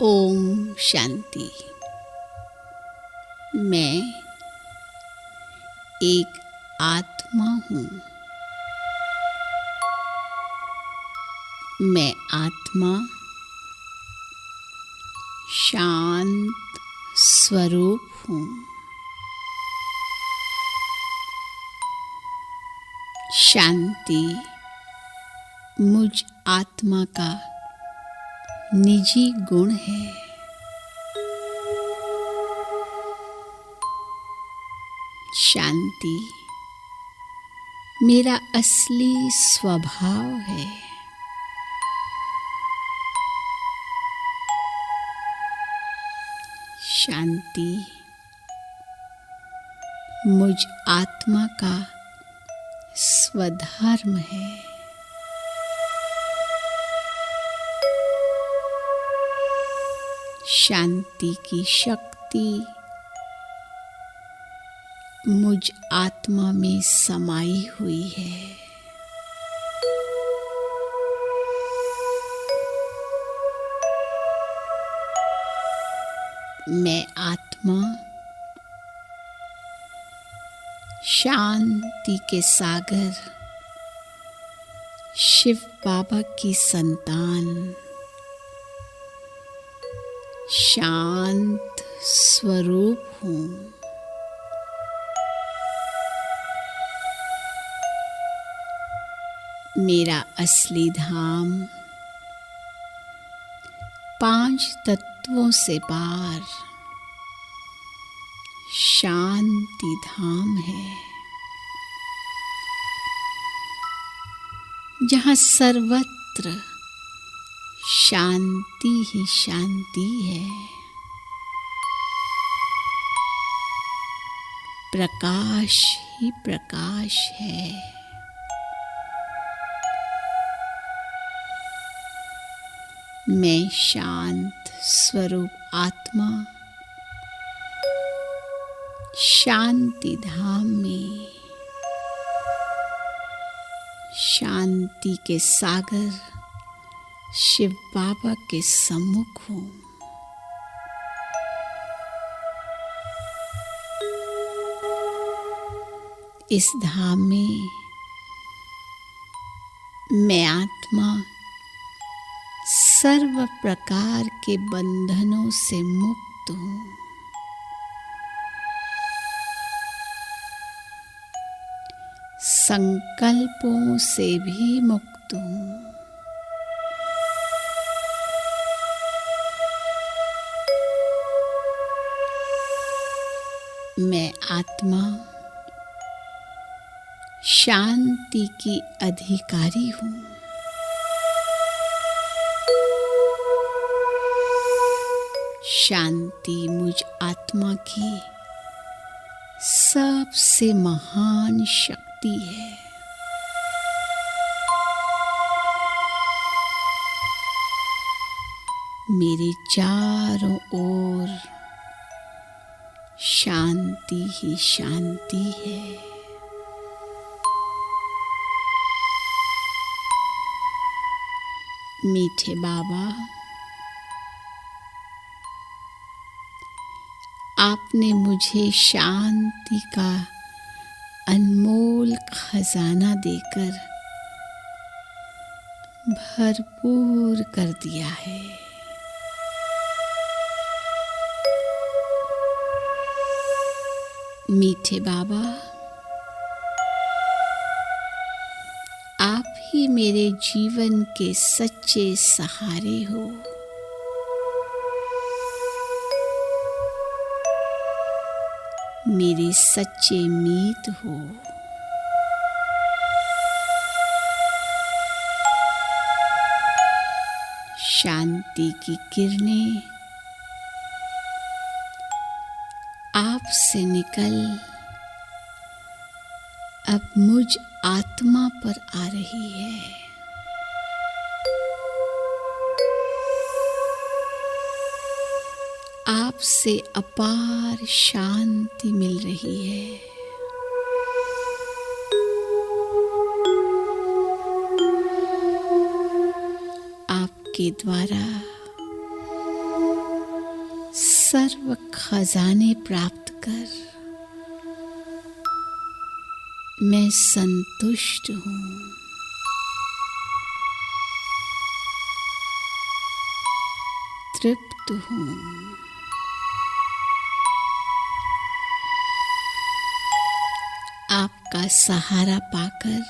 ओम शांति। मैं एक आत्मा हूँ। मैं आत्मा शांत स्वरूप हूँ। शांति मुझ आत्मा का निजी गुण है। शांति मेरा असली स्वभाव है। शांति मुझ आत्मा का स्वधर्म है। शांति की शक्ति मुझ आत्मा में समाई हुई है। मैं आत्मा शांति के सागर शिव बाबा की संतान शांत स्वरूप हूँ। मेरा असली धाम 5 तत्वों से पार शांति धाम है, जहाँ सर्वत्र शांति ही शांति है। प्रकाश ही प्रकाश है। मैं शांत स्वरूप आत्मा शांति धाम में शांति के सागर शिव बाबा के सम्मुख हूँ। इस धाम में मैं आत्मा सर्व प्रकार के बंधनों से मुक्त हूँ। संकल्पों से भी मुक्त हूँ। मैं आत्मा शांति की अधिकारी हूँ। शांति मुझ आत्मा की सबसे महान शक्ति है। मेरे चारों ओर शांति ही शांति है। मीठे बाबा, आपने मुझे शांति का अनमोल खजाना देकर भरपूर कर दिया है। मीठे बाबा, आप ही मेरे जीवन के सच्चे सहारे हो। मेरे सच्चे मीत हो। शांति की किरणें आपसे निकल अब मुझ आत्मा पर आ रही है। आपसे अपार शांति मिल रही है। आपके द्वारा सर्व खजाने प्राप्त कर मैं संतुष्ट हूँ। तृप्त हूँ। आपका सहारा पाकर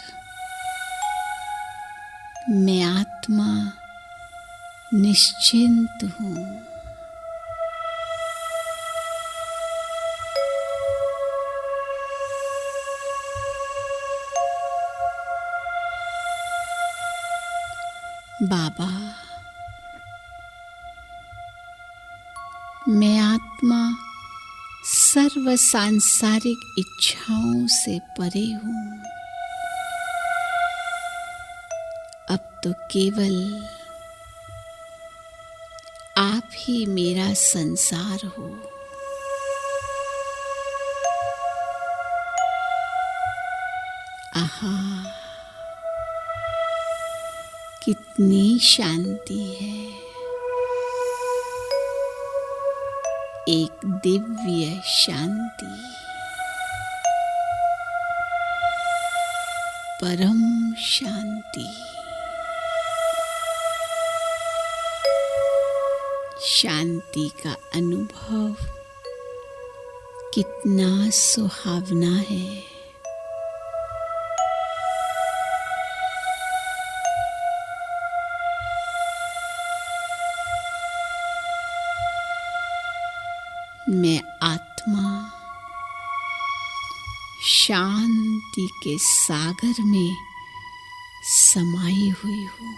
मैं आत्मा निश्चिंत हूँ। बाबा, मैं आत्मा सर्व सांसारिक इच्छाओं से परे हूँ। अब तो केवल आप ही मेरा संसार हो। आहा, कितनी शांति है। एक दिव्य शांति, परम शांति। शांति का अनुभव कितना सुहावना है। मैं आत्मा शांति के सागर में समाई हुई हूँ।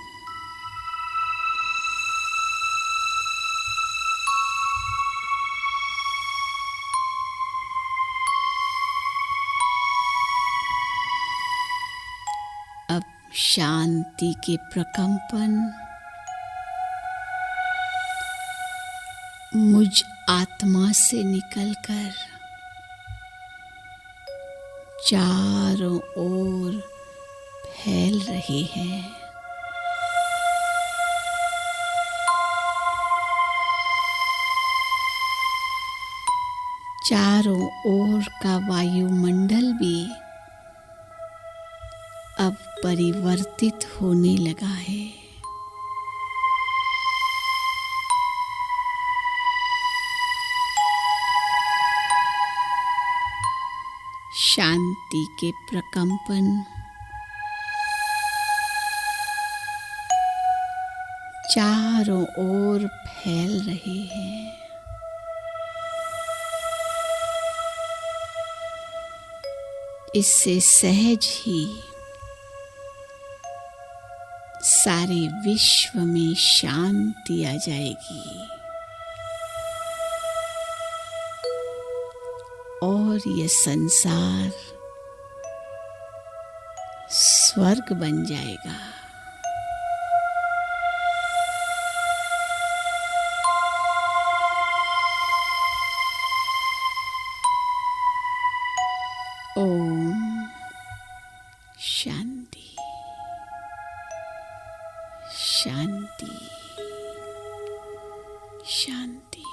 अब शांति के प्रकंपन मुझ आत्मा से निकलकर चारों ओर फैल रहे हैं। चारों ओर का वायुमंडल भी अब परिवर्तित होने लगा है। शांति के प्रकंपन चारों ओर फैल रहे हैं। इससे सहज ही सारे विश्व में शांति आ जाएगी और यह संसार स्वर्ग बन जाएगा। ओम शांति शांति शांति।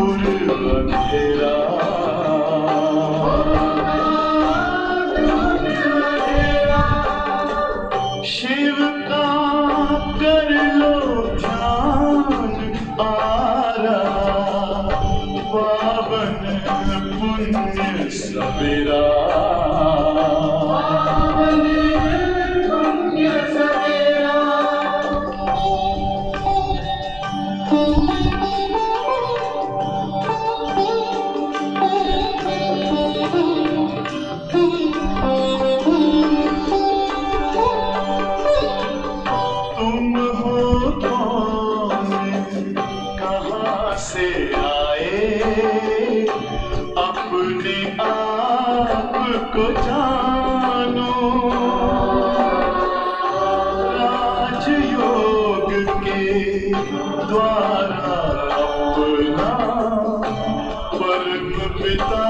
अंधेरा शिव का कर लो ध्यान आ रहा पावन पुण्य सवेरा तुम हो कौन कहाँ से आए अपने आप को जानो राजयोग के द्वारा अपना परम पिता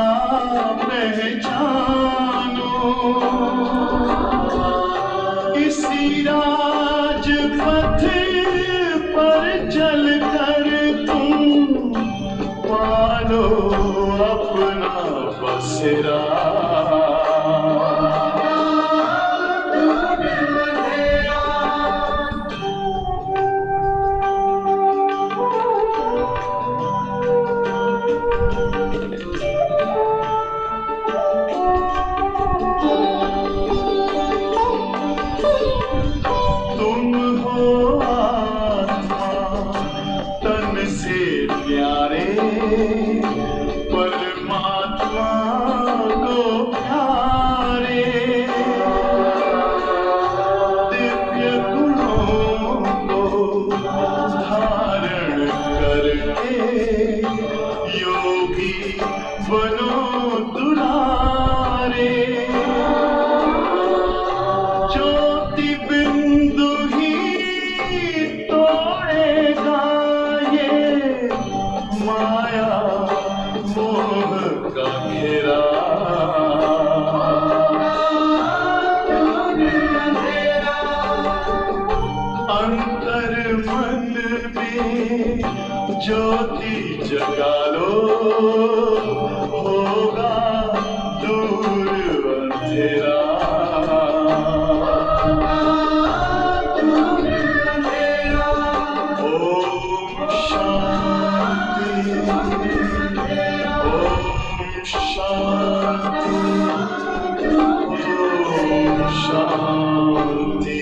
पहचानो इसी राजपथ पर चलकर तुम पालो अपना बसेरा तुम हो आत्मा तन से प्यारे परमात्मा को प्यारे दिव्य गुणों को धारण करके योगी बनो दुलारे ज्योति बिंदु ही तोड़ेगा ये माया मोह का घेरा अंतर मन में ज्योति जगा लो होगा दूर अंधेरा ओम शांति ओम शांति ओम शांति।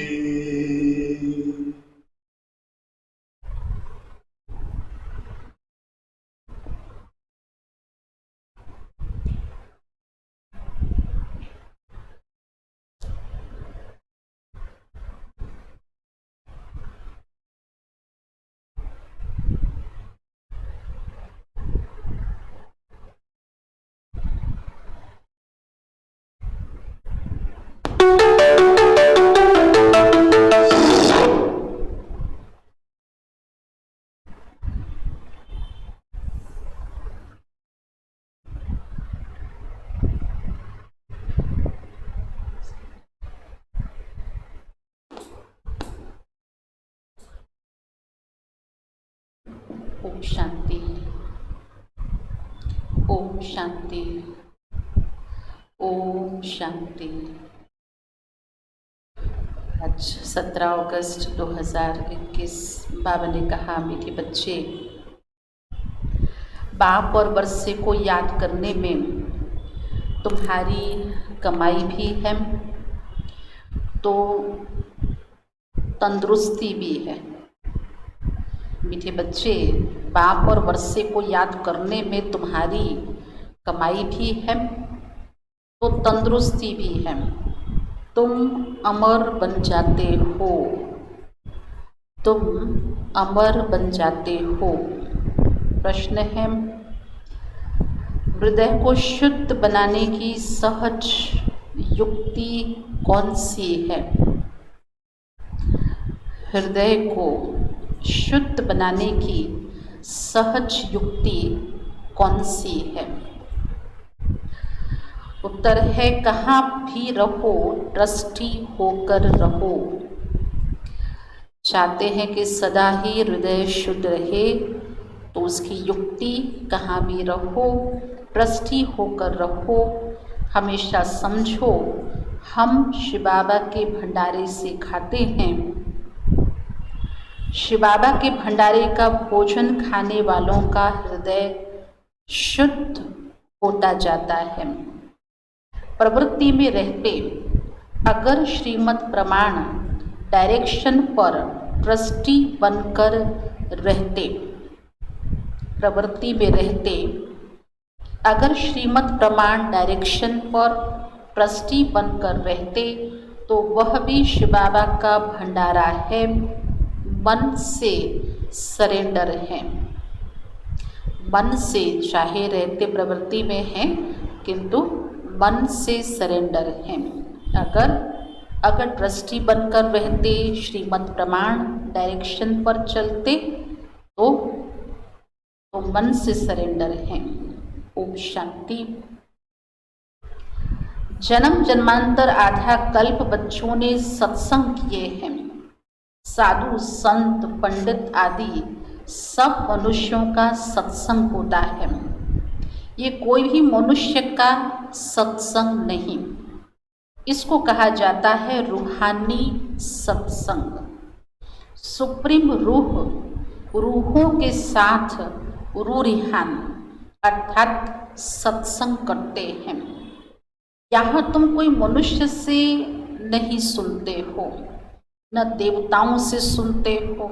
ओम शांति ओम शांति ओम शांति। आज 17 अगस्त 2021 बाबा ने कहा, मीठे बच्चे, बाप और वर्षे को याद करने में तुम्हारी कमाई भी है तो तंदुरुस्ती भी है। मीठे बच्चे, बाप और वर्षे को याद करने में तुम्हारी कमाई भी है तो तंदुरुस्ती भी है। तुम अमर बन जाते हो, तुम अमर बन जाते हो। प्रश्न है, हृदय को शुद्ध बनाने की सहज युक्ति कौन सी है? हृदय को शुद्ध बनाने की सहज युक्ति कौन सी है? उत्तर है, कहाँ भी रहो ट्रस्टी होकर रहो। चाहते हैं कि सदा ही हृदय शुद्ध रहे तो उसकी युक्ति कहाँ भी रहो, ट्रस्टी होकर रहो, हमेशा समझो हम शिव बाबा के भंडारे से खाते हैं। शिव बाबा के भंडारे का भोजन खाने वालों का हृदय शुद्ध होता जाता है। प्रवृत्ति में रहते अगर श्रीमद् प्रमाण डायरेक्शन पर ट्रस्टी बनकर रहते, प्रवृत्ति में रहते अगर श्रीमद् प्रमाण डायरेक्शन पर ट्रस्टी बनकर रहते तो वह भी शिव बाबा का भंडारा है, मन से सरेंडर है। मन से चाहे रहते प्रवृत्ति में हैं किंतु मन से सरेंडर हैं। अगर ट्रस्टी बनकर रहते, श्रीमद् प्रमाण डायरेक्शन पर चलते तो मन से सरेंडर हैं। ओम शांति। जन्म जन्मांतर आधा कल्प बच्चों ने सत्संग किए हैं। साधु संत पंडित आदि सब मनुष्यों का सत्संग होता है। ये कोई भी मनुष्य का सत्संग नहीं, इसको कहा जाता है रूहानी सत्संग। सुप्रीम रूह रूहों के साथ रूरिहान अर्थात सत्संग करते हैं। यहाँ तुम कोई मनुष्य से नहीं सुनते हो, न देवताओं से सुनते हो,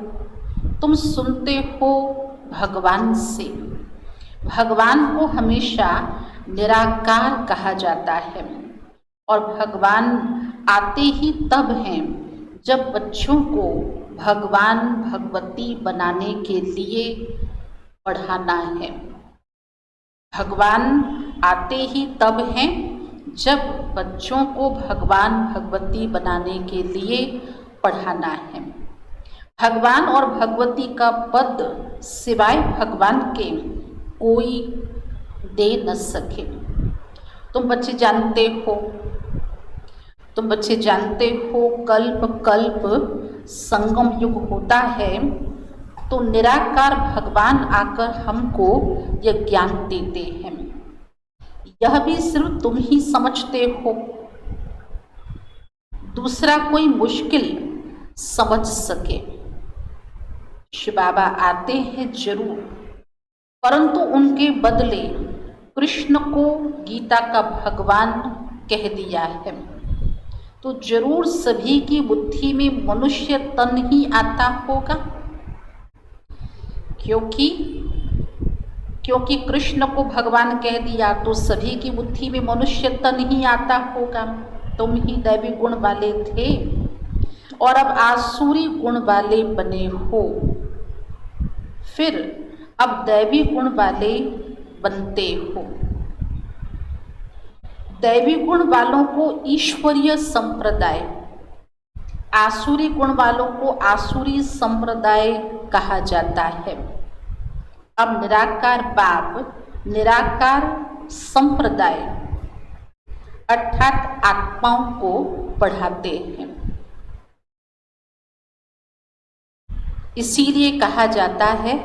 तुम सुनते हो भगवान से। भगवान को हमेशा निराकार कहा जाता है और भगवान आते ही तब हैं जब बच्चों को भगवान भगवती बनाने के लिए पढ़ाना है। भगवान आते ही तब हैं जब बच्चों को भगवान भगवती बनाने के लिए पढ़ाना है। भगवान और भगवती का पद सिवाय भगवान के कोई दे न सके। तुम बच्चे जानते हो कल्प कल्प संगम युग होता है तो निराकार भगवान आकर हमको यह ज्ञान देते हैं। यह भी सिर्फ तुम ही समझते हो, दूसरा कोई मुश्किल समझ सके। शिव बाबा आते हैं जरूर, परंतु उनके बदले कृष्ण को गीता का भगवान कह दिया है तो जरूर सभी की बुद्धि में मनुष्य तन ही आता होगा, क्योंकि कृष्ण को भगवान कह दिया तो सभी की बुद्धि में मनुष्य तन ही आता होगा। तुम ही दैवी गुण वाले थे और अब आसुरी गुण वाले बने हो, फिर अब दैवी गुण वाले बनते हो। दैवी गुण वालों को ईश्वरीय संप्रदाय, आसुरी गुण वालों को आसुरी संप्रदाय कहा जाता है। अब निराकार बाप निराकार संप्रदाय अर्थात आत्माओं को पढ़ाते हैं। इसीलिए कहा जाता है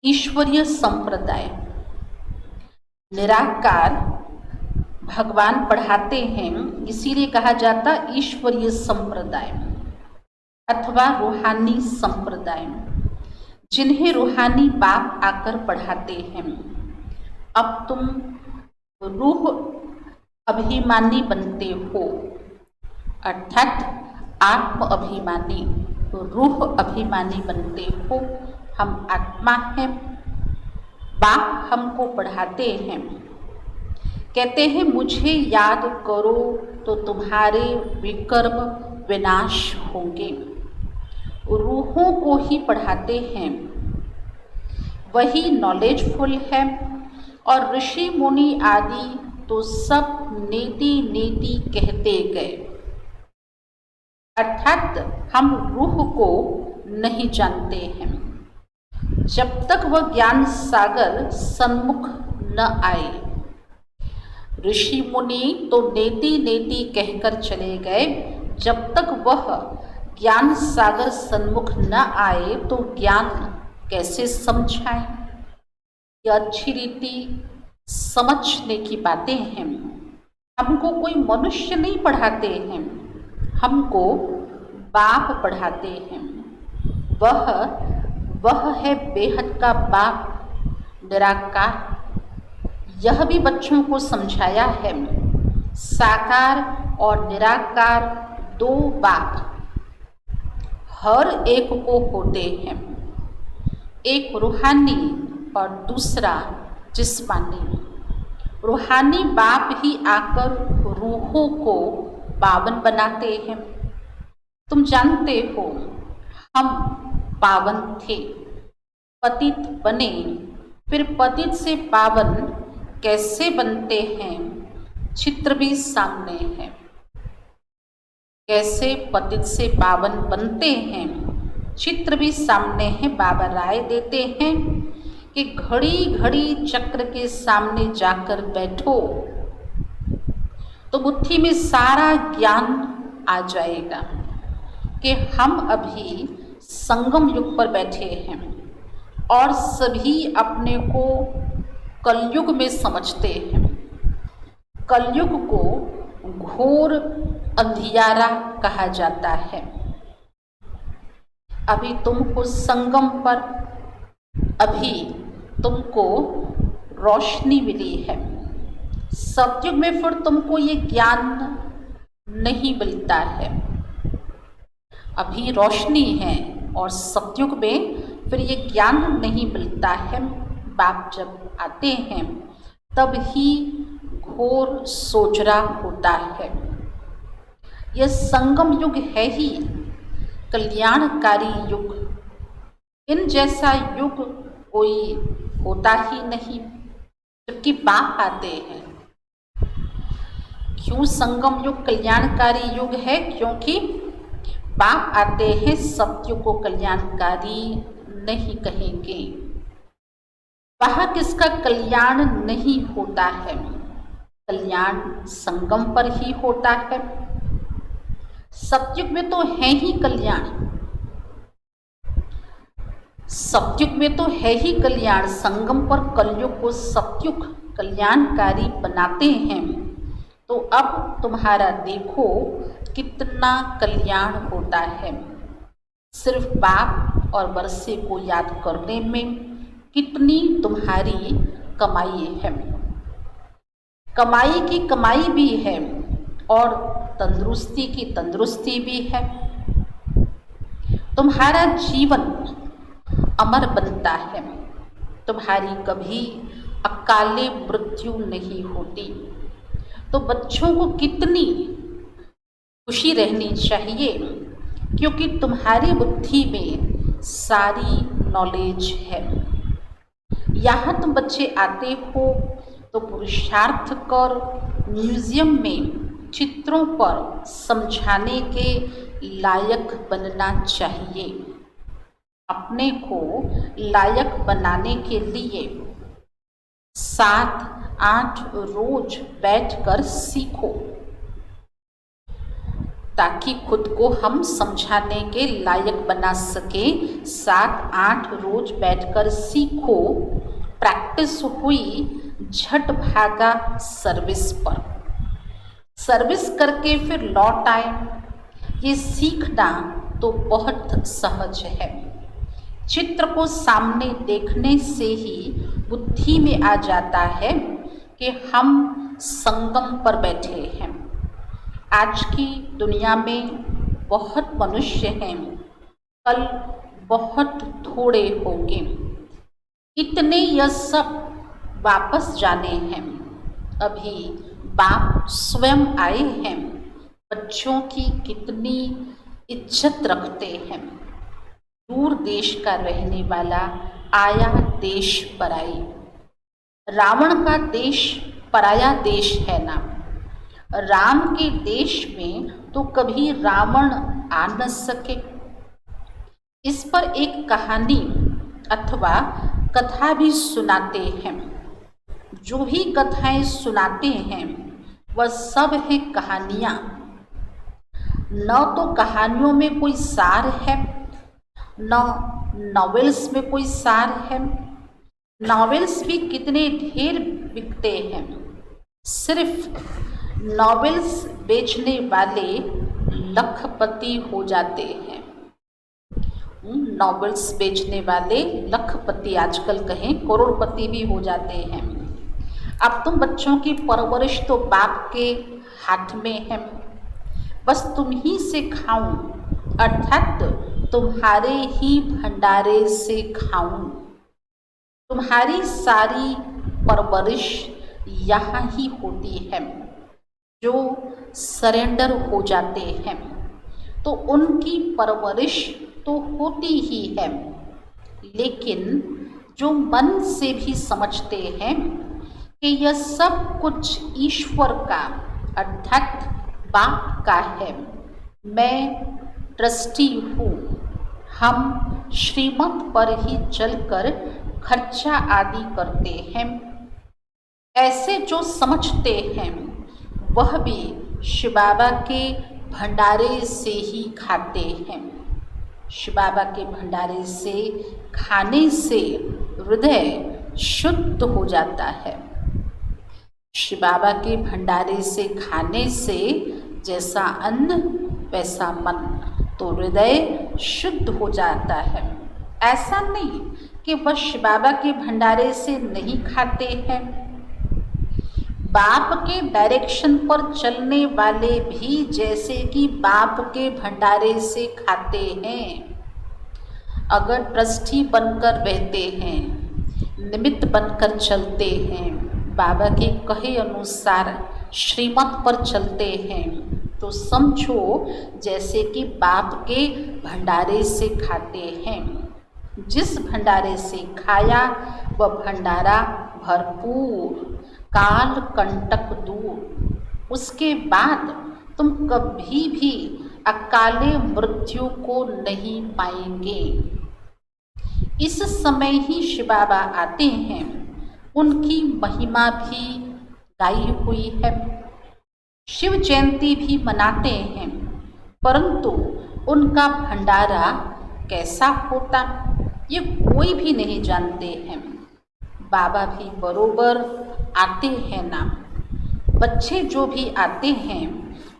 ईश्वरीय संप्रदाय। निराकार भगवान पढ़ाते हैं, इसीलिए कहा जाता ईश्वरीय संप्रदाय अथवा रूहानी संप्रदाय, जिन्हें रूहानी बाप आकर पढ़ाते हैं। अब तुम रूह अभिमानी बनते हो अर्थात आत्म अभिमानी, रूह अभिमानी बनते हो। हम आत्मा हैं, बाप हमको पढ़ाते हैं, कहते हैं मुझे याद करो तो तुम्हारे विकर्म विनाश होंगे। रूहों को ही पढ़ाते हैं, वही नॉलेजफुल है और ऋषि मुनि आदि तो सब नेति नेति कहते गए, अर्थात हम रूह को नहीं जानते हैं जब तक वह ज्ञान सागर सन्मुख न आए। ऋषि मुनि तो नेति नेति कहकर चले गए, जब तक वह ज्ञान सागर सन्मुख न आए तो ज्ञान कैसे समझाएं? ये अच्छी रीति समझने की बातें हैं। हमको कोई मनुष्य नहीं पढ़ाते हैं, हमको बाप पढ़ाते हैं। वह है बेहद का बाप, निराकार। यह भी बच्चों को समझाया है। साकार और निराकार दो बाप हर एक को होते हैं, एक रूहानी और दूसरा जिस्मानी। रूहानी बाप ही आकर रूहों को पावन बनाते हैं। तुम जानते हो, हम पावन थे, पतित बने, फिर पतित से पावन कैसे बनते हैं, चित्र भी सामने है। कैसे पतित से पावन बनते हैं, चित्र भी सामने है। बाबा राय देते हैं कि घड़ी घड़ी चक्र के सामने जाकर बैठो तो बुद्धि में सारा ज्ञान आ जाएगा कि हम अभी संगम युग पर बैठे हैं और सभी अपने को कलयुग में समझते हैं। कलयुग को घोर अंधियारा कहा जाता है। अभी तुमको संगम पर, अभी तुमको रोशनी मिली है। सतयुग में फिर तुमको ये ज्ञान नहीं मिलता है। अभी रोशनी है और सतयुग में फिर ये ज्ञान नहीं मिलता है। बाप जब आते हैं तब ही घोर सोजरा होता है। यह संगम युग है ही कल्याणकारी युग। इन जैसा युग कोई होता ही नहीं। जबकि बाप आते हैं। क्यों संगम युग कल्याणकारी युग है? क्योंकि बाप आते हैं, सत्युग को कल्याणकारी नहीं कहेंगे। वहाँ किसका कल्याण नहीं होता है, कल्याण संगम पर ही होता है। सतयुग में तो है ही कल्याण, सतयुग में तो है ही कल्याण। संगम पर कलयुग को सतयुग कल्याणकारी बनाते हैं। तो अब तुम्हारा देखो कितना कल्याण होता है। सिर्फ बाप और वर्षे को याद करने में कितनी तुम्हारी कमाई है। कमाई की कमाई भी है और तंदुरुस्ती की तंदुरुस्ती भी है। तुम्हारा जीवन अमर बनता है। तुम्हारी कभी अकाले मृत्यु नहीं होती। तो बच्चों को कितनी खुशी रहनी चाहिए, क्योंकि तुम्हारी बुद्धि में सारी नॉलेज है। यहाँ तुम बच्चे आते हो तो पुरुषार्थ कर म्यूजियम में चित्रों पर समझाने के लायक बनना चाहिए। अपने को लायक बनाने के लिए 7-8 रोज बैठकर सीखो, ताकि खुद को हम समझाने के लायक बना सके। 7-8 रोज बैठकर सीखो। प्रैक्टिस हुई, झट भागा सर्विस पर। सर्विस करके फिर लौट आए। ये सीखना तो बहुत सहज है। चित्र को सामने देखने से ही बुद्धि में आ जाता है कि हम संगम पर बैठे हैं। आज की दुनिया में बहुत मनुष्य हैं, कल बहुत थोड़े होंगे। इतने यह सब वापस जाने हैं। अभी बाप स्वयं आए हैं। बच्चों की कितनी इज्जत रखते हैं। दूर देश का रहने वाला आया देश पराई। रावण का देश पराया देश है ना। राम के देश में तो कभी रावण आ न सके। इस पर एक कहानी अथवा कथा भी सुनाते हैं। जो भी कथाएं सुनाते हैं वह सब है कहानियाँ। न तो कहानियों में कोई सार है, न नॉवेल्स में कोई सार है। नॉवेल्स भी कितने ढेर बिकते हैं, सिर्फ नॉवेल्स बेचने वाले लखपति हो जाते हैं। नॉवेल्स बेचने वाले लखपति, आजकल कहें करोड़पति भी हो जाते हैं। अब तुम बच्चों की परवरिश तो बाप के हाथ में है, बस तुम ही से खाऊं, अर्थात तुम्हारे ही भंडारे से खाऊं। तुम्हारी सारी परवरिश यहाँ ही होती है। जो सरेंडर हो जाते हैं तो उनकी परवरिश तो होती ही है, लेकिन जो मन से भी समझते हैं कि यह सब कुछ ईश्वर का अर्थात बाप का है, मैं ट्रस्टी हूँ, हम श्रीमत पर ही चलकर खर्चा आदि करते हैं, ऐसे जो समझते हैं वह भी शिव बाबा के भंडारे से ही खाते हैं। शिव बाबा के भंडारे से खाने से हृदय शुद्ध हो जाता है। शिव बाबा के भंडारे से खाने से जैसा अन्न वैसा मन, तो हृदय शुद्ध हो जाता है। ऐसा नहीं कि वह शिव बाबा के भंडारे से नहीं खाते हैं। बाप के डायरेक्शन पर चलने वाले भी जैसे कि बाप के भंडारे से खाते हैं। अगर ट्रस्टी बनकर रहते हैं, निमित्त बनकर चलते हैं, बाबा के कहे अनुसार श्रीमत पर चलते हैं, तो समझो जैसे कि बाप के भंडारे से खाते हैं। जिस भंडारे से खाया वह भंडारा भरपूर, काल कंटक दूर। उसके बाद तुम कभी भी अकाले मृत्यु को नहीं पाएंगे। इस समय ही शिव बाबा आते हैं, उनकी महिमा भी गाई हुई है। शिव जयंती भी मनाते हैं, परंतु उनका भंडारा कैसा होता ये कोई भी नहीं जानते हैं। बाबा भी बरोबर आते हैं ना। बच्चे जो भी आते हैं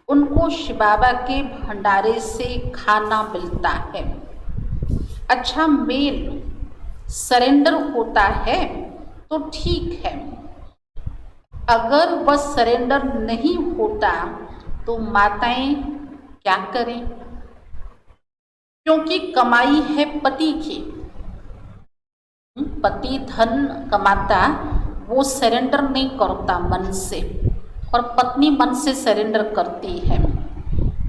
उनको शिव बाबा के भंडारे से खाना मिलता है। अच्छा, मेल सरेंडर होता है तो ठीक है, अगर वह सरेंडर नहीं होता तो माताएं क्या करें, क्योंकि कमाई है पति की। पति धन कमाता, वो सरेंडर नहीं करता मन से, और पत्नी मन से सरेंडर करती है,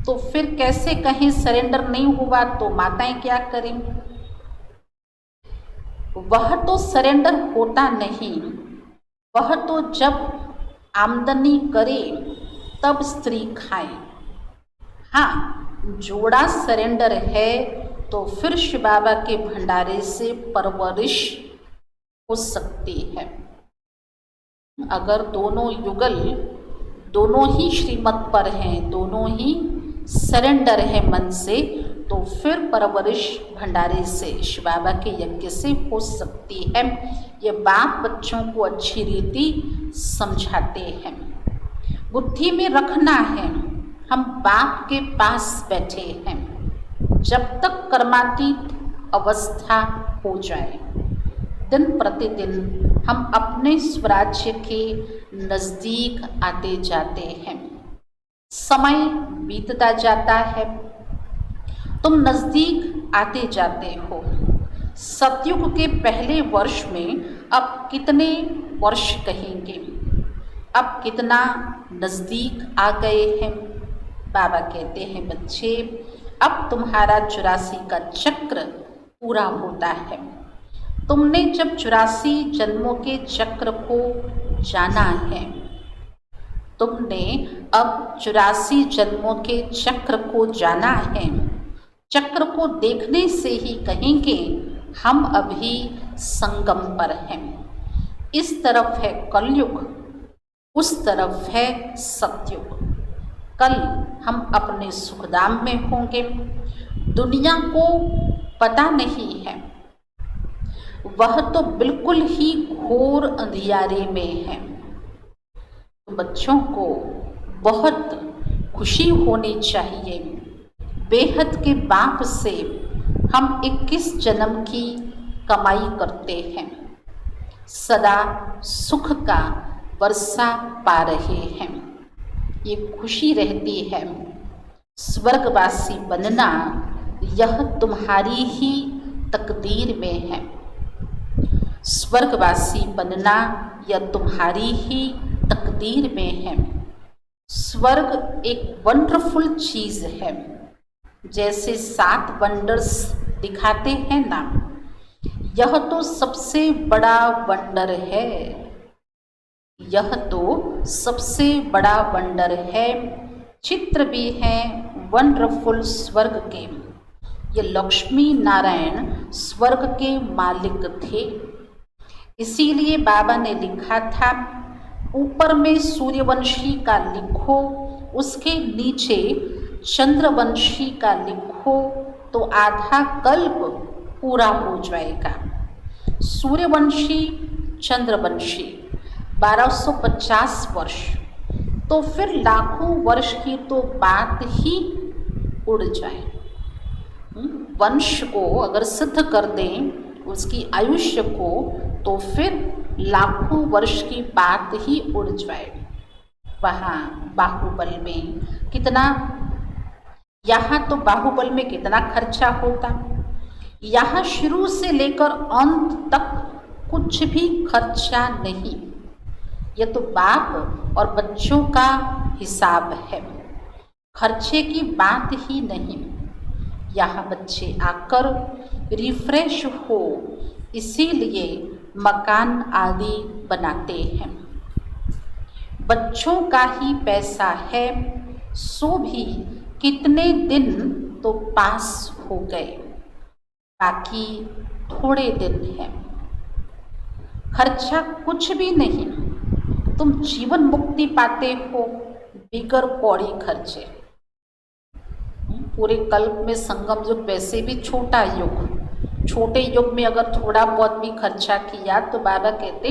तो फिर कैसे कहीं सरेंडर नहीं हुआ तो माताएं क्या करें। वह तो सरेंडर होता नहीं, वह तो जब आमदनी करे तब स्त्री खाए। हाँ, जोड़ा सरेंडर है तो फिर शिव बाबा के भंडारे से परवरिश हो सकती है। अगर दोनों युगल, दोनों ही श्रीमत पर हैं, दोनों ही सरेंडर है मन से, तो फिर परवरिश भंडारे से शिव बाबा के यज्ञ से हो सकती है। ये बाप बच्चों को अच्छी रीति समझाते हैं। बुद्धि में रखना है, हम बाप के पास बैठे हैं जब तक कर्मातीत अवस्था हो जाए। दिन प्रतिदिन हम अपने स्वराज्य के नज़दीक आते जाते हैं। समय बीतता जाता है, तुम नज़दीक आते जाते हो। सतयुग के पहले वर्ष में अब कितने वर्ष कहेंगे, अब कितना नज़दीक आ गए हैं। बाबा कहते हैं, बच्चे अब तुम्हारा 84 का चक्र पूरा होता है। तुमने जब 84 जन्मों के चक्र को जाना है, तुमने अब 84 जन्मों के चक्र को जाना है। चक्र को देखने से ही कहेंगे हम अभी संगम पर हैं। इस तरफ है कलयुग, उस तरफ है सतयुग। कल हम अपने सुखधाम में होंगे। दुनिया को पता नहीं है, वह तो बिल्कुल ही घोर अंधियारे में है। तो बच्चों को बहुत खुशी होनी चाहिए। बेहद के बाप से हम 21 जन्म की कमाई करते हैं, सदा सुख का वर्षा पा रहे हैं, ये खुशी रहती है। स्वर्गवासी बनना यह तुम्हारी ही तकदीर में है। स्वर्गवासी बनना यह तुम्हारी ही तकदीर में है। स्वर्ग एक वंडरफुल चीज़ है, जैसे 7 वंडर्स दिखाते हैं ना, यह तो सबसे बड़ा वंडर है। यह तो सबसे बड़ा वंडर है। चित्र भी हैं वंडरफुल स्वर्ग के। ये लक्ष्मी नारायण स्वर्ग के मालिक थे, इसीलिए बाबा ने लिखा था, ऊपर में सूर्यवंशी का लिखो, उसके नीचे चंद्रवंशी का लिखो, तो आधा कल्प पूरा हो जाएगा। सूर्यवंशी चंद्रवंशी 1250 वर्ष, तो फिर लाखों वर्ष की तो बात ही उड़ जाए। वंश को अगर सिद्ध कर दें उसकी आयुष्य को, तो फिर लाखों वर्ष की बात ही उड़ जाए। वहाँ बाहुबल में कितना, यहाँ तो बाहुबल में कितना खर्चा होता, यहाँ शुरू से लेकर अंत तक कुछ भी खर्चा नहीं। यह तो बाप और बच्चों का हिसाब है, खर्चे की बात ही नहीं। यहाँ बच्चे आकर रिफ्रेश हो, इसीलिए मकान आदि बनाते हैं। बच्चों का ही पैसा है, सो भी कितने दिन तो पास हो गए, बाकी थोड़े दिन हैं। खर्चा कुछ भी नहीं, तुम जीवन मुक्ति पाते हो बिगर कौड़ी खर्चे। पूरे कल्प में संगम युग वैसे भी छोटा युग, छोटे युग में अगर थोड़ा बहुत भी खर्चा किया तो बाबा कहते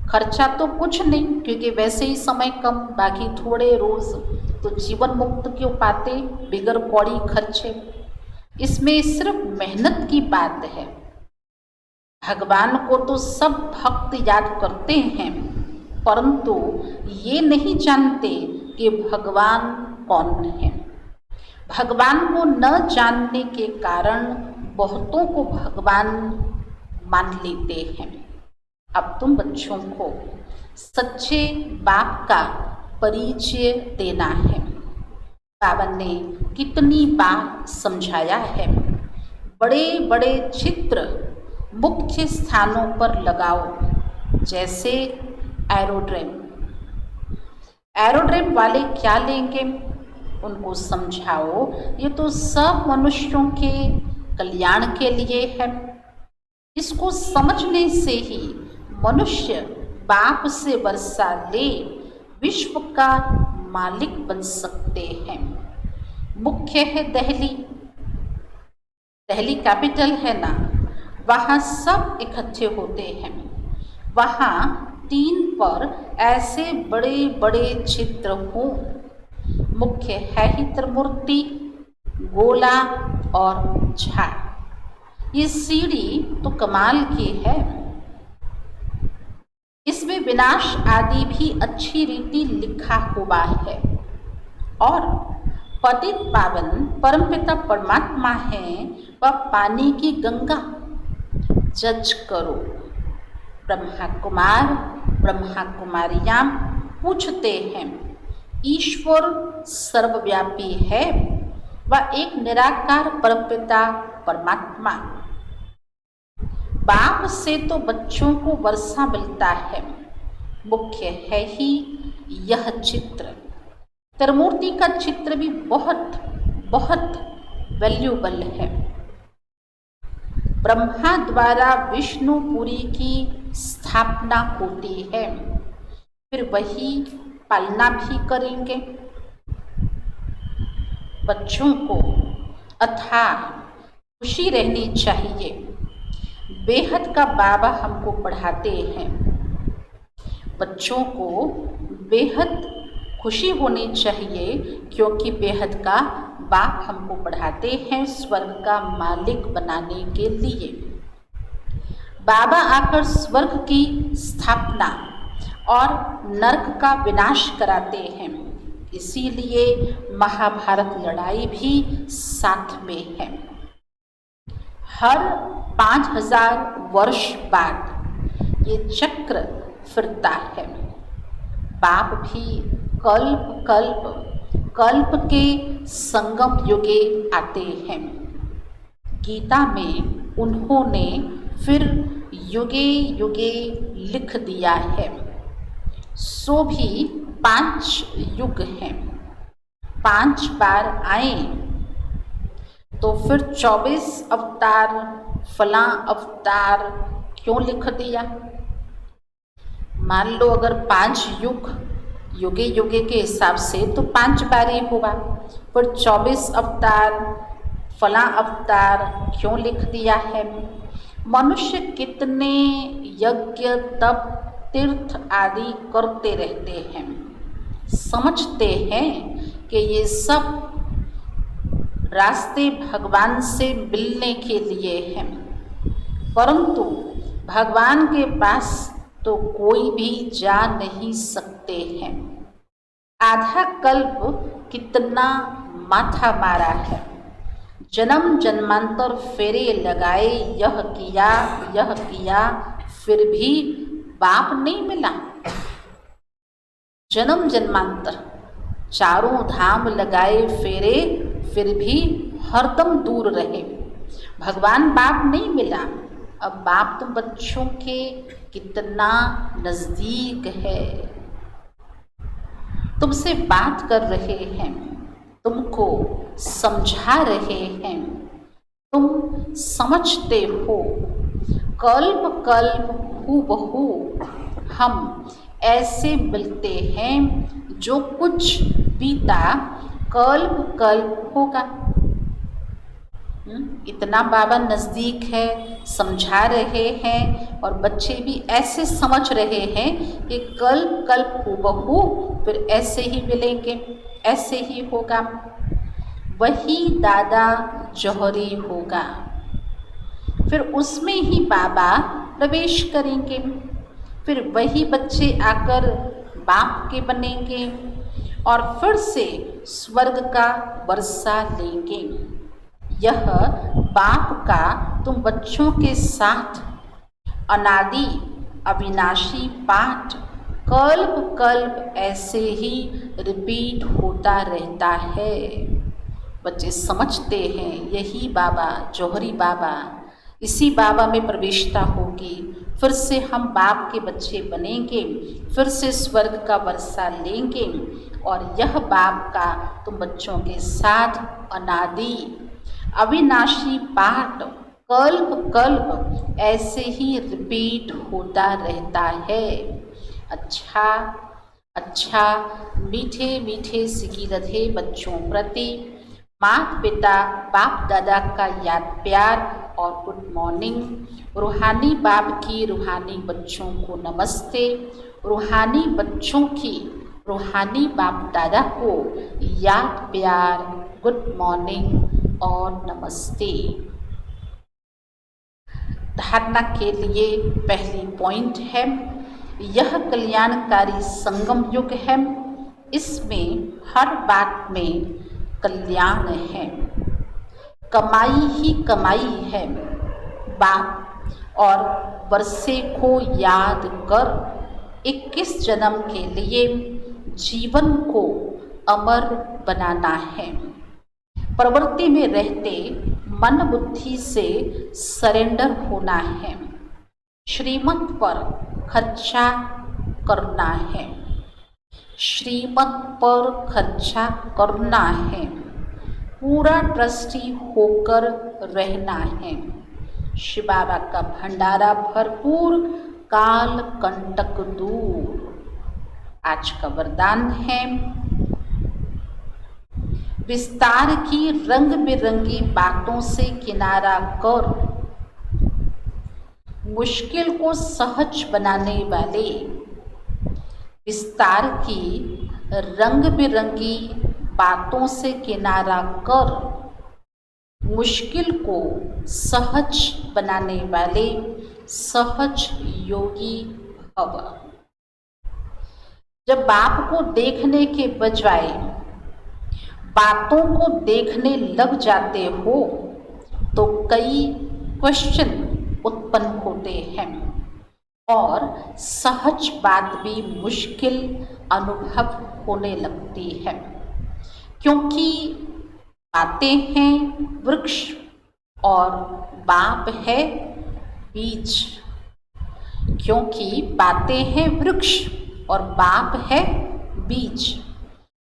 खर्चा तो कुछ नहीं, क्योंकि वैसे ही समय कम, बाकी थोड़े रोज, तो जीवन मुक्त क्यों पाते बिगर कौड़ी खर्चे। इसमें सिर्फ मेहनत की बात है। भगवान को तो सब भक्त याद करते हैं, परंतु ये नहीं जानते कि भगवान कौन है। भगवान को न जानने के कारण बहुतों को भगवान मान लेते हैं। अब तुम बच्चों को सच्चे बाप का परिचय देना है। बाबा ने कितनी बार समझाया है, बड़े बड़े चित्र मुख्य स्थानों पर लगाओ, जैसे एरोड्रम। एरोड्रम वाले क्या लेंगे, उनको समझाओ ये तो सब मनुष्यों के कल्याण के लिए है। इसको समझने से ही मनुष्य बाप से वर्षा ले विश्व का मालिक बन सकते हैं। मुख्य है दिल्ली, दिल्ली कैपिटल है ना, वहाँ सब इकट्ठे होते हैं। वहाँ 3 पर ऐसे बड़े बड़े चित्र हों। मुख्य है ही त्रिमूर्ति, गोला और झाड़। ये सीढ़ी तो कमाल की है, इसमें विनाश आदि भी अच्छी रीति लिखा हुआ है। और पतित पावन परमपिता परमात्मा है, वह पानी की गंगा जज करो। ब्रह्मा कुमार ब्रह्मा कुमारियां पूछते हैं, ईश्वर सर्वव्यापी है, वह एक निराकार परमपिता परमात्मा। बाप से तो बच्चों को वर्षा मिलता है। मुख्य है ही यह चित्र। त्रिमूर्ति का चित्र भी बहुत बहुत वैल्यूबल है। ब्रह्मा द्वारा विष्णुपुरी की स्थापना होती है, फिर वही पालना भी करेंगे। बच्चों को अथाह खुशी रहनी चाहिए। बेहद का बाबा हमको पढ़ाते हैं, बच्चों को बेहद खुशी होनी चाहिए, क्योंकि बेहद का बाप हमको पढ़ाते हैं स्वर्ग का मालिक बनाने के लिए। बाबा आकर स्वर्ग की स्थापना और नरक का विनाश कराते हैं, इसीलिए महाभारत लड़ाई भी साथ में है। हर 5000 वर्ष बाद ये चक्र फिरता है। बाप भी कल्प कल्प कल्प के संगम युगे आते हैं। गीता में उन्होंने फिर युगे युगे लिख दिया है। सो भी 5 युग हैं, 5 बार आए तो फिर 24 अवतार फलां अवतार क्यों लिख दिया? मान लो अगर 5 युग युगे युगे के हिसाब से तो 5 बार ही हुआ, पर 24 अवतार फलां अवतार क्यों लिख दिया है? मनुष्य कितने यज्ञ तप तीर्थ आदि करते रहते हैं, समझते हैं कि ये सब रास्ते भगवान से मिलने के लिए हैं, परंतु भगवान के पास तो कोई भी जा नहीं सकते हैं। आधा कल्प कितना माथा मारा है, जन्म जन्मांतर फेरे लगाए, यह किया, फिर भी बाप नहीं मिला। जन्म जन्मांतर चारों धाम लगाए फेरे, फिर भी हरदम दूर रहे, भगवान बाप नहीं मिला। अब बाप तो बच्चों के कितना नज़दीक है, तुमसे बात कर रहे हैं, तुमको समझा रहे हैं, तुम समझते हो। कल्प कल्प हूबहू हम ऐसे मिलते हैं, जो कुछ बीता कल्प कल्प होगा। इतना बाबा नज़दीक है, समझा रहे हैं और बच्चे भी ऐसे समझ रहे हैं कि कल्प कल्प हूबहू फिर ऐसे ही मिलेंगे, ऐसे ही होगा, वही दादा जौहरी होगा, फिर उसमें ही बाबा प्रवेश करेंगे, फिर वही बच्चे आकर बाप के बनेंगे और फिर से स्वर्ग का वर्षा लेंगे। यह बाप का तुम बच्चों के साथ अनादि अविनाशी पाठ कल्प कल्प ऐसे ही रिपीट होता रहता है। बच्चे समझते हैं यही बाबा जौहरी बाबा, इसी बाबा में प्रवेशता होगी, फिर से हम बाप के बच्चे बनेंगे, फिर से स्वर्ग का वर्षा लेंगे और यह बाप का तुम बच्चों के साथ अनादि अविनाशी पाठ कल्प कल्प ऐसे ही रिपीट होता रहता है। अच्छा अच्छा मीठे मीठे सिकीरधे बच्चों प्रति माता पिता बाप दादा का याद प्यार और गुड मॉर्निंग। रूहानी बाप की रूहानी बच्चों को नमस्ते, रूहानी बच्चों की रूहानी बाप दादा को याद प्यार गुड मॉर्निंग और नमस्ते। धारणा के लिए पहली पॉइंट है, यह कल्याणकारी संगम युग है, इसमें हर बात में कल्याण है, कमाई ही कमाई है। बाप और वर्षे को याद कर 21 जन्म के लिए जीवन को अमर बनाना है। प्रवृत्ति में रहते मन बुद्धि से सरेंडर होना है, श्रीमत पर खर्चा करना है, श्रीमत पर खर्चा करना है, पूरा ट्रस्टी होकर रहना है। शिव बाबा का भंडारा भरपूर, काल कंटक दूर। आज का वरदान है, विस्तार की रंग बिरंगी बातों से किनारा कर मुश्किल को सहज बनाने वाले, विस्तार की रंग बिरंगी बातों से किनारा कर मुश्किल को सहज बनाने वाले सहज योगी भव। जब बाप को देखने के बजाय बातों को देखने लग जाते हो तो कई क्वेश्चन उत्पन्न होते हैं और सहज बात भी मुश्किल अनुभव होने लगती है, क्योंकि बातें हैं वृक्ष और बाप है बीज। क्योंकि बातें हैं वृक्ष और बाप है बीज।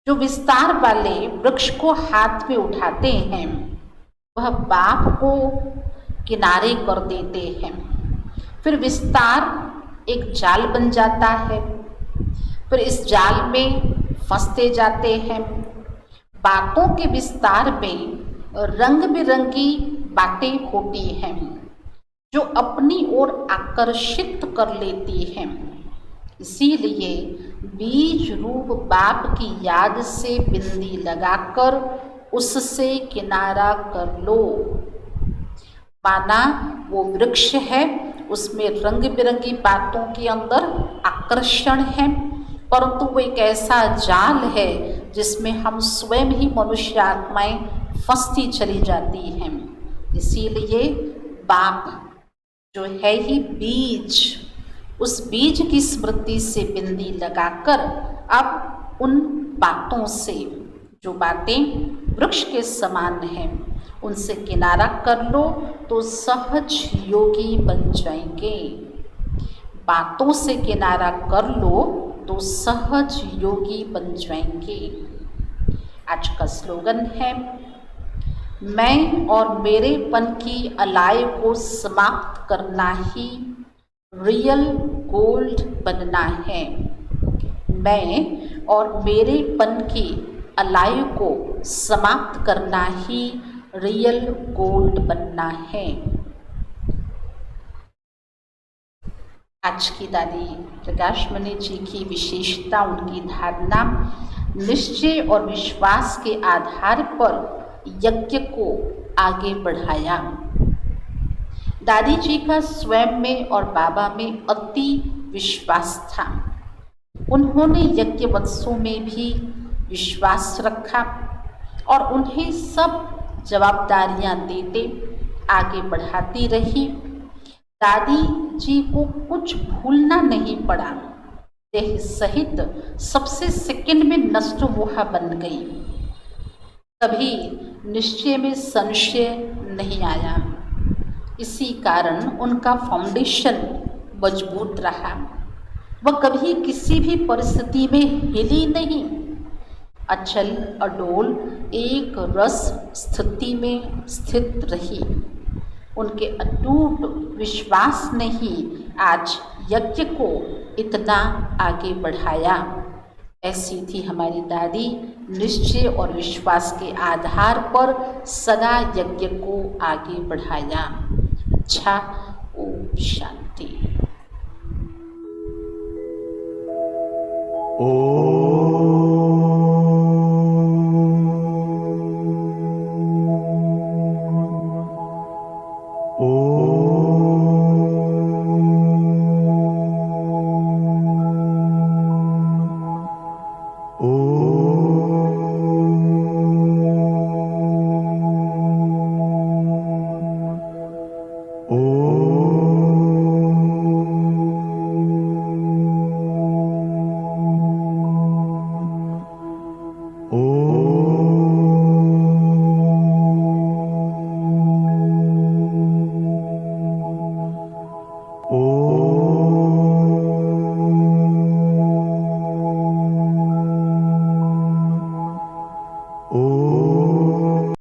जो विस्तार वाले वृक्ष को हाथ में उठाते हैं वह बाप को किनारे कर देते हैं, फिर विस्तार एक जाल बन जाता है, फिर इस जाल में फंसते जाते हैं। बातों के विस्तार में रंग बिरंगी बातें होती हैं जो अपनी ओर आकर्षित कर लेती हैं। इसीलिए बीज रूप बाप की याद से बिंदी लगाकर उससे किनारा कर लो। माना वो वृक्ष है, उसमें रंग बिरंगी बातों के अंदर आकर्षण है, परंतु वो एक ऐसा जाल है जिसमें हम स्वयं ही मनुष्य आत्माएं फंसती चली जाती हैं। इसीलिए बाप जो है ही बीज, उस बीज की स्मृति से बिंदी लगाकर अब उन बातों से, जो बातें वृक्ष के समान हैं, उनसे किनारा कर लो तो सहज योगी बन जाएंगे। बातों से किनारा कर लो तो सहज योगी बन जाएंगे। आज का स्लोगन है, मैं और मेरेपन की अलाय को समाप्त करना ही रियल गोल्ड बनना है। मैं और मेरेपन की अलाय को समाप्त करना ही रियल गोल्ड बनना है। आज की दादी प्रकाशमणि जी की विशेषता, उनकी धारणा, निश्चय और विश्वास के आधार पर यज्ञ को आगे बढ़ाया। दादी जी का स्वयं में और बाबा में अति विश्वास था। उन्होंने यज्ञ वत्सों में भी विश्वास रखा और उन्हें सब जवाबदारियां देते आगे बढ़ाती रही। दादी जी को कुछ भूलना नहीं पड़ा। देह सहित सबसे सेकंड में नष्ट मोहा बन गई। कभी निश्चय में संशय नहीं आया। इसी कारण उनका फाउंडेशन मजबूत रहा। वह कभी किसी भी परिस्थिति में हिली नहीं। अचल अडोल एक रस स्थिति में स्थित रही। उनके अटूट विश्वास ने ही आज यज्ञ को इतना आगे बढ़ाया। ऐसी थी हमारी दादी, निश्चय और विश्वास के आधार पर सदा यज्ञ को आगे बढ़ाया। अच्छा, ओम शांति। Oh